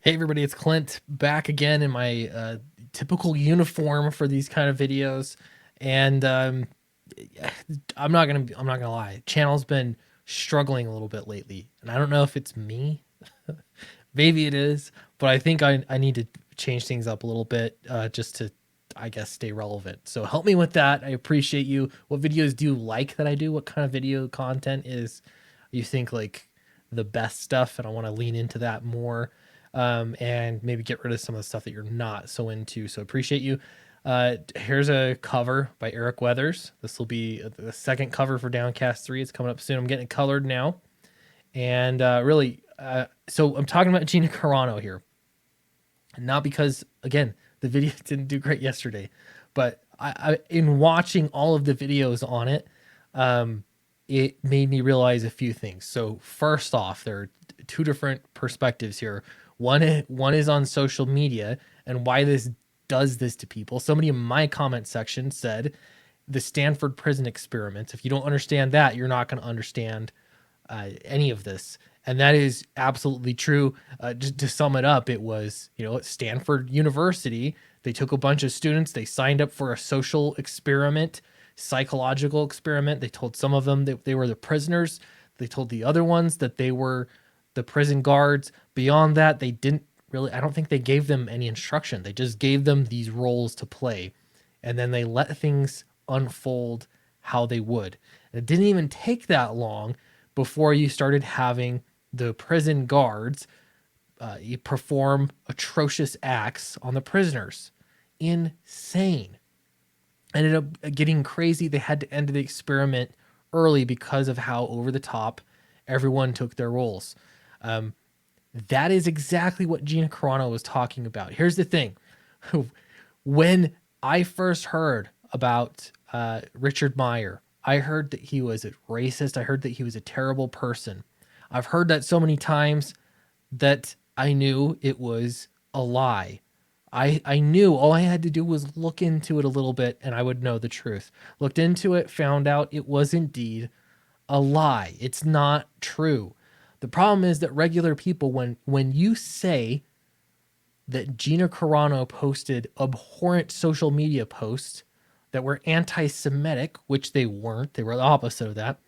Hey everybody, it's Clint back again in my typical uniform for these kind of videos, and I'm not gonna lie, channel's been struggling a little bit lately, and I don't know if it's me, maybe it is, but I think I need to change things up a little bit just to, I guess, stay relevant. So help me with that. I appreciate you. What videos do you like that I do? What kind of video content is you think like the best stuff? And I want to lean into that more, and maybe get rid of some of the stuff that you're not so into. So appreciate you. Here's a cover by Eric Weathers. This will be the second cover for Downcast 3. It's coming up soon. I'm getting it colored now. And so I'm talking about Gina Carano here. Not because, again, the video didn't do great yesterday, but in watching all of the videos on it, it made me realize a few things. So first off, there are two different perspectives here. One is on social media and why this does this to people. Somebody in my comment section said the Stanford prison experiment. If you don't understand that, you're not going to understand any of this. And that is absolutely true. Just to sum it up, it was, at Stanford University, they took a bunch of students, they signed up for a social experiment, psychological experiment. They told some of them that they were the prisoners. They told the other ones that they were the prison guards. Beyond that, they didn't really, I don't think they gave them any instruction. They just gave them these roles to play. And then they let things unfold how they would. And it didn't even take that long before you started having the prison guards you perform atrocious acts on the prisoners. Insane. Ended up getting crazy. They had to end the experiment early because of how over the top everyone took their roles. That is exactly what Gina Carano was talking about. Here's the thing. When I first heard about Richard Meyer, I heard that he was a racist. I heard that he was a terrible person. I've heard that so many times that I knew it was a lie. I knew all I had to do was look into it a little bit and I would know the truth. Looked into it, found out it was indeed a lie. It's not true. The problem is that regular people, when you say that Gina Carano posted abhorrent social media posts that were anti-Semitic, which they weren't, they were the opposite of that.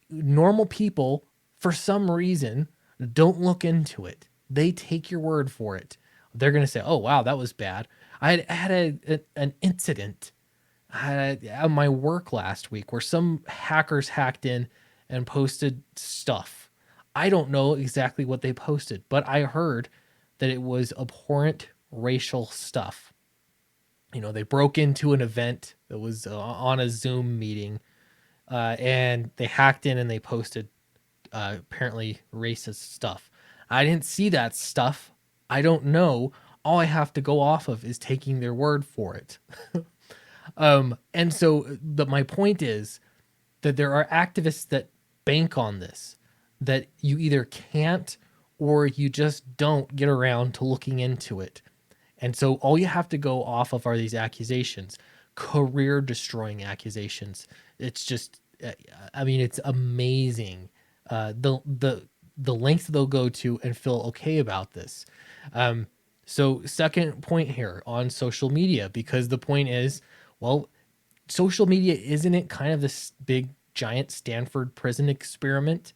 Normal people, for some reason, don't look into it. They take your word for it. They're going to say, oh, wow, that was bad. I had an incident at my work last week where some hackers hacked in and posted stuff. I don't know exactly what they posted, but I heard that it was abhorrent racial stuff. They broke into an event that was on a Zoom meeting, and they hacked in and they posted apparently racist stuff. I didn't see that stuff. I don't know. All I have to go off of is taking their word for it. But my point is that there are activists that bank on this, that you either can't or you just don't get around to looking into it. And so all you have to go off of are these accusations, career destroying accusations. It's just, it's amazing the lengths they'll go to and feel okay about this. So second point here on social media, because the point is, well, social media, isn't it kind of this big giant Stanford prison experiment?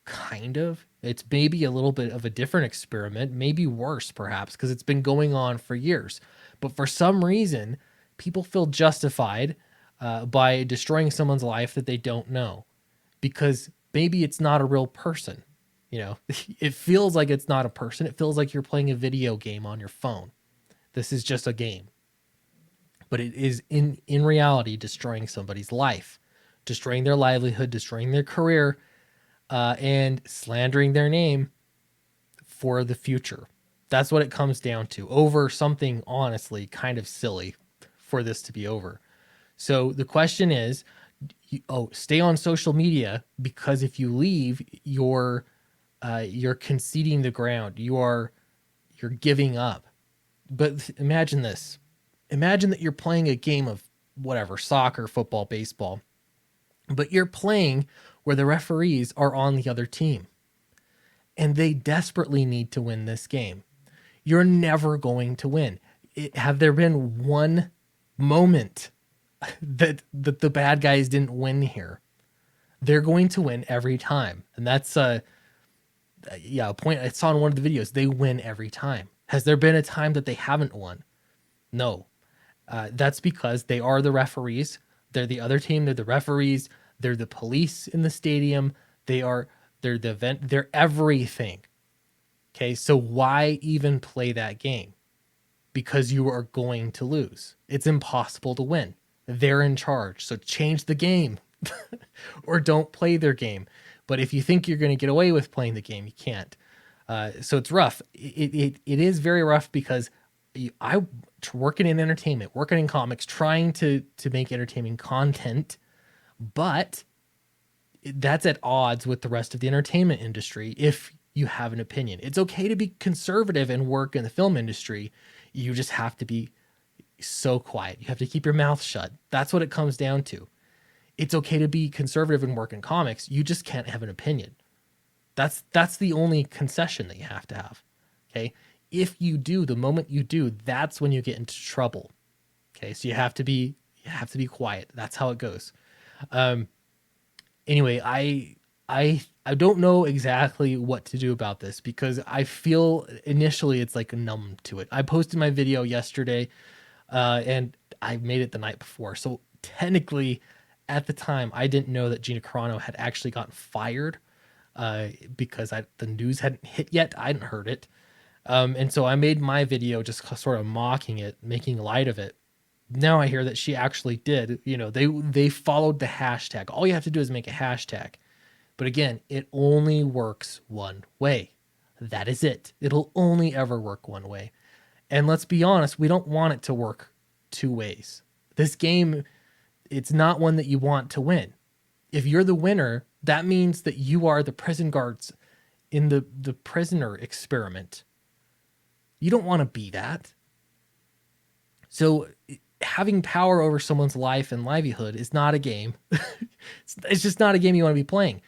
Kind of. It's maybe a little bit of a different experiment, maybe worse perhaps, because it's been going on for years. But for some reason, people feel justified by destroying someone's life that they don't know, because maybe it's not a real person. It feels like it's not a person. It feels like you're playing a video game on your phone. This is just a game. But it is in reality destroying somebody's life, destroying their livelihood, destroying their career, and slandering their name for the future. That's what it comes down to, over something honestly kind of silly for this to be over. So the question is, stay on social media, because if you leave, you're conceding the ground. You're giving up. But imagine this. Imagine that you're playing a game of whatever, soccer, football, baseball, but you're playing where the referees are on the other team. and they desperately need to win this game. You're never going to win. Have there been one moment that the bad guys didn't win here? They're going to win every time, and that's yeah, a point I saw in one of the videos. They win every time. Has there been a time that they haven't won? No. That's because they are the referees. They're the other team. They're the referees. They're the police in the stadium. They're the event. They're everything. Okay, so why even play that game? Because you are going to lose. It's impossible to win. They're in charge. So change the game or don't play their game. But if you think you're going to get away with playing the game, you can't. So it's rough. It is very rough because I working in entertainment, working in comics, trying to make entertaining content, but that's at odds with the rest of the entertainment industry. If you have an opinion, it's okay to be conservative and work in the film industry. You just have to be so quiet. You have to keep your mouth shut. That's what it comes down to. It's okay to be conservative and work in comics. You just can't have an opinion. That's the only concession that you have to have. Okay. If you do, the moment you do, that's when you get into trouble. Okay. So you have to be quiet. That's how it goes. Anyway, I don't know exactly what to do about this because I feel initially it's like numb to it. I posted my video yesterday, and I made it the night before. So technically, at the time, I didn't know that Gina Carano had actually gotten fired, because the news hadn't hit yet. I hadn't heard it. And so I made my video just sort of mocking it, making light of it. Now I hear that she actually did. They followed the hashtag. All you have to do is make a hashtag. But again, it only works one way. That is it. It'll only ever work one way. And let's be honest, we don't want it to work two ways. This game, it's not one that you want to win. If you're the winner, that means that you are the prison guards in the prisoner experiment. You don't want to be that. So having power over someone's life and livelihood is not a game. It's just not a game you want to be playing.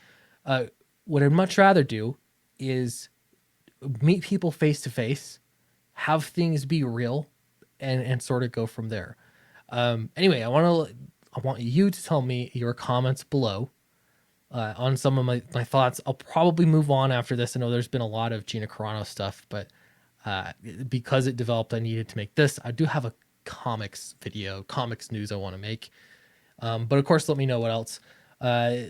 What I'd much rather do is meet people face to face, have things be real, and sort of go from there. Anyway, I want you to tell me your comments below on some of my thoughts. I'll probably move on after this. I know there's been a lot of Gina Carano stuff, but because it developed, I needed to make this. I do have a comics video, comics news I want to make. But of course, let me know what else.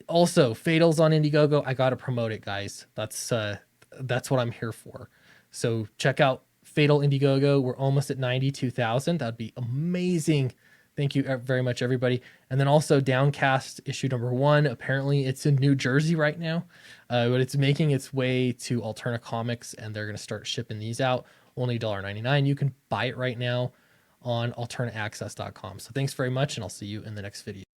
Also, Fatal's on Indiegogo. I got to promote it, guys. That's what I'm here for. So check out Fatal Indiegogo. We're almost at 92,000. That'd be amazing. Thank you very much, everybody. And then also Downcast issue #1. Apparently it's in New Jersey right now, but it's making its way to Alterna Comics, and they're going to start shipping these out. Only $1.99. You can buy it right now on alternaaccess.com. So thanks very much, and I'll see you in the next video.